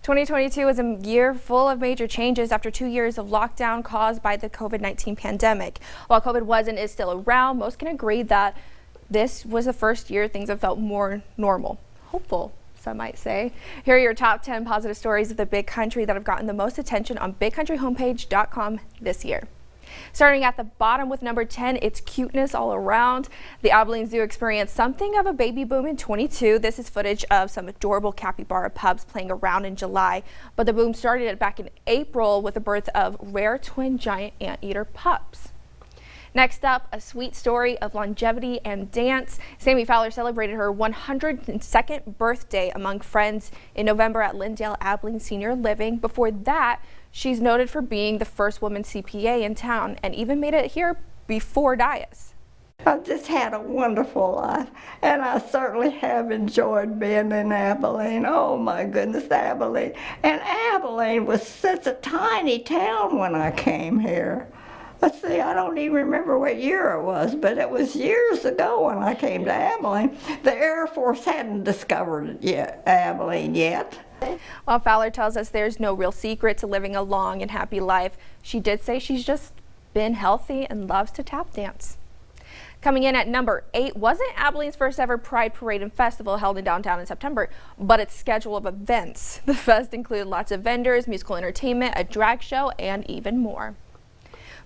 2022 was a year full of major changes after 2 years of lockdown caused by the COVID-19 pandemic. While COVID was and is still around, most can agree that this was the first year things have felt more normal. Hopeful, some might say. Here are your top 10 positive stories of the big country that have gotten the most attention on bigcountryhomepage.com this year. Starting at the bottom with number 10, it's cuteness all around. The Abilene Zoo experienced something of a baby boom in 22. This is footage of some adorable capybara pups playing around in July, but the boom started back in April with the birth of rare twin giant anteater pups. Next up, a sweet story of longevity and dance. Sammy Fowler celebrated her 102nd birthday among friends in November at Lindale Abilene Senior Living. Before that, she's noted for being the first woman CPA in town and even made it here before Dias. I've just had a wonderful life, and I certainly have enjoyed being in Abilene. Oh my goodness, Abilene. And Abilene was such a tiny town when I came here. Let's see, I don't even remember what year it was, but it was years ago when I came to Abilene. The Air Force hadn't discovered Abilene yet. While Fowler tells us there's no real secret to living a long and happy life, she did say she's just been healthy and loves to tap dance. Coming in at number 8 wasn't Abilene's first ever Pride Parade and Festival held in downtown in September, but its schedule of events. The fest included lots of vendors, musical entertainment, a drag show, and even more.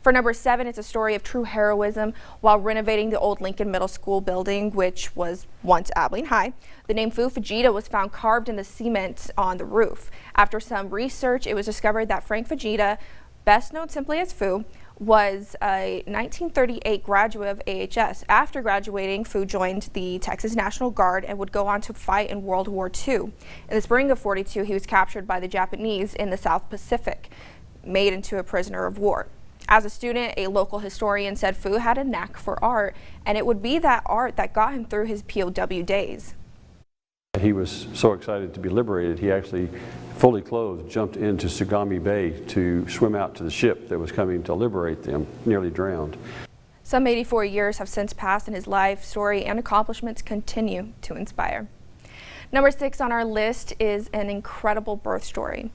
For number 7, it's a story of true heroism. While renovating the old Lincoln Middle School building, which was once Abilene High, the name Fu Fujita was found carved in the cement on the roof. After some research, it was discovered that Frank Fujita, best known simply as Fu, was a 1938 graduate of AHS. After graduating, Fu joined the Texas National Guard and would go on to fight in World War II. In the spring of '42, he was captured by the Japanese in the South Pacific, made into a prisoner of war. As a student, a local historian said Fu had a knack for art, and it would be that art that got him through his POW days. He was so excited to be liberated, he actually, fully clothed, jumped into Sagami Bay to swim out to the ship that was coming to liberate them, nearly drowned. Some 84 years have since passed, and his life story and accomplishments continue to inspire. Number 6 on our list is an incredible birth story.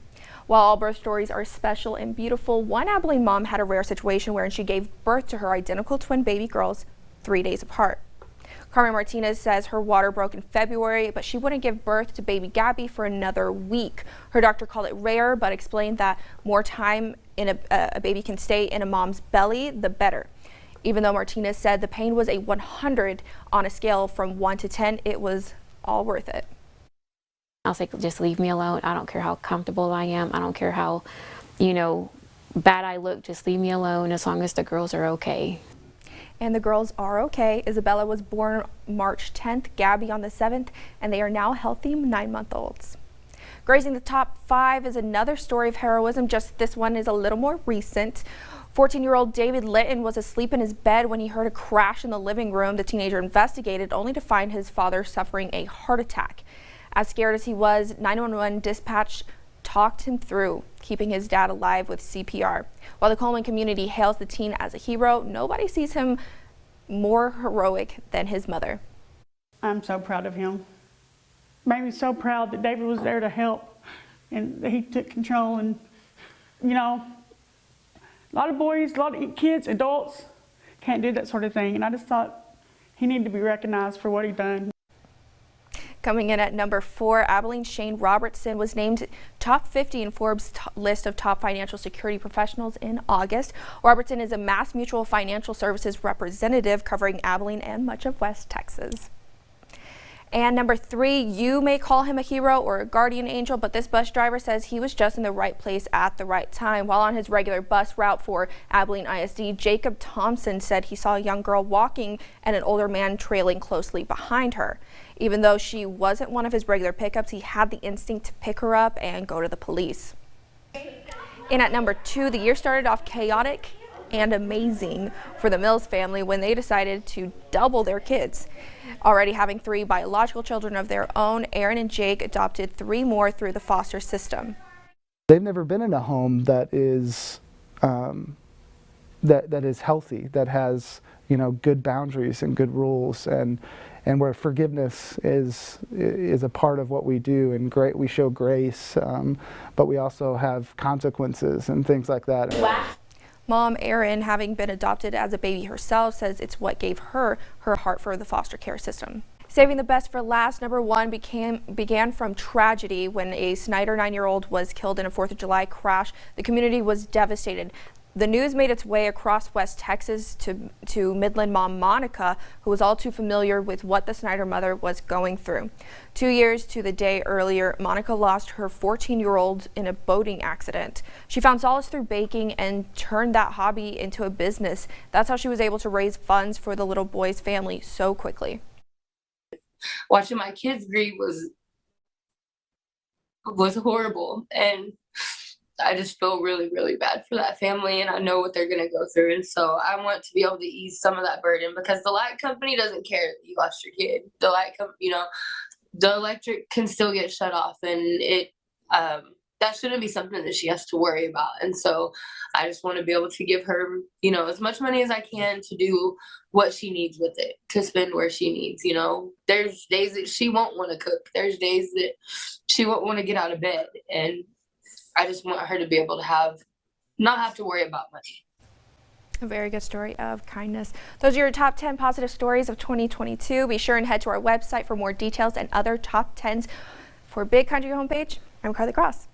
While all birth stories are special and beautiful, one Abilene mom had a rare situation wherein she gave birth to her identical twin baby girls 3 days apart. Carmen Martinez says her water broke in February, but she wouldn't give birth to baby Gabby for another week. Her doctor called it rare, but explained that more time in a baby can stay in a mom's belly, the better. Even though Martinez said the pain was a 100 on a scale from 1 to 10, it was all worth it. I'll say, just leave me alone. I don't care how comfortable I am. I don't care how, bad I look. Just leave me alone as long as the girls are okay. And the girls are okay. Isabella was born March 10th, Gabby on the 7th, and they are now healthy 9-month-olds. Gracing the top 5 is another story of heroism, just this one is a little more recent. 14-year-old David Litton was asleep in his bed when he heard a crash in the living room. The teenager investigated only to find his father suffering a heart attack. As scared as he was, 911 dispatch talked him through keeping his dad alive with CPR. While the Coleman community hails the teen as a hero, nobody sees him more heroic than his mother. I'm so proud of him. Made me so proud that David was there to help and that he took control. And, a lot of boys, a lot of kids, adults can't do that sort of thing. And I just thought he needed to be recognized for what he done. Coming in at number 4, Abilene Shane Robertson was named top 50 in Forbes' list of top financial security professionals in August. Robertson is a Mass Mutual Financial Services representative covering Abilene and much of West Texas. And number 3, you may call him a hero or a guardian angel, but this bus driver says he was just in the right place at the right time. While on his regular bus route for Abilene ISD, Jacob Thompson said he saw a young girl walking and an older man trailing closely behind her. Even though she wasn't one of his regular pickups, he had the instinct to pick her up and go to the police. And at number 2, the year started off chaotic and amazing for the Mills family when they decided to double their kids. Already having 3 biological children of their own, Aaron and Jake adopted 3 more through the foster system. They've never been in a home that is that is healthy, that has good boundaries and good rules, and where forgiveness is a part of what we do, and we show grace, but we also have consequences and things like that. Mom Erin, having been adopted as a baby herself, says it's what gave her heart for the foster care system. Saving the best for last, number 1 began from tragedy when a Snyder 9-year-old was killed in a 4th of July crash. The community was devastated. The news made its way across West Texas to Midland mom Monica, who was all too familiar with what the Snyder mother was going through. 2 years to the day earlier, Monica lost her 14-year-old in a boating accident. She found solace through baking and turned that hobby into a business. That's how she was able to raise funds for the little boy's family so quickly. Watching my kids grieve was horrible, and I just feel really, really bad for that family, and I know what they're going to go through. And so I want to be able to ease some of that burden, because the light company doesn't care that you lost your kid. The light company, the electric can still get shut off, and that shouldn't be something that she has to worry about. And so I just want to be able to give her, as much money as I can to do what she needs with it, to spend where she needs. There's days that she won't want to cook. There's days that she won't want to get out of bed. And I just want her to be able to not have to worry about money. A very good story of kindness. Those are your top 10 positive stories of 2022. Be sure and head to our website for more details and other top 10s. For Big Country Homepage, I'm Carly Cross.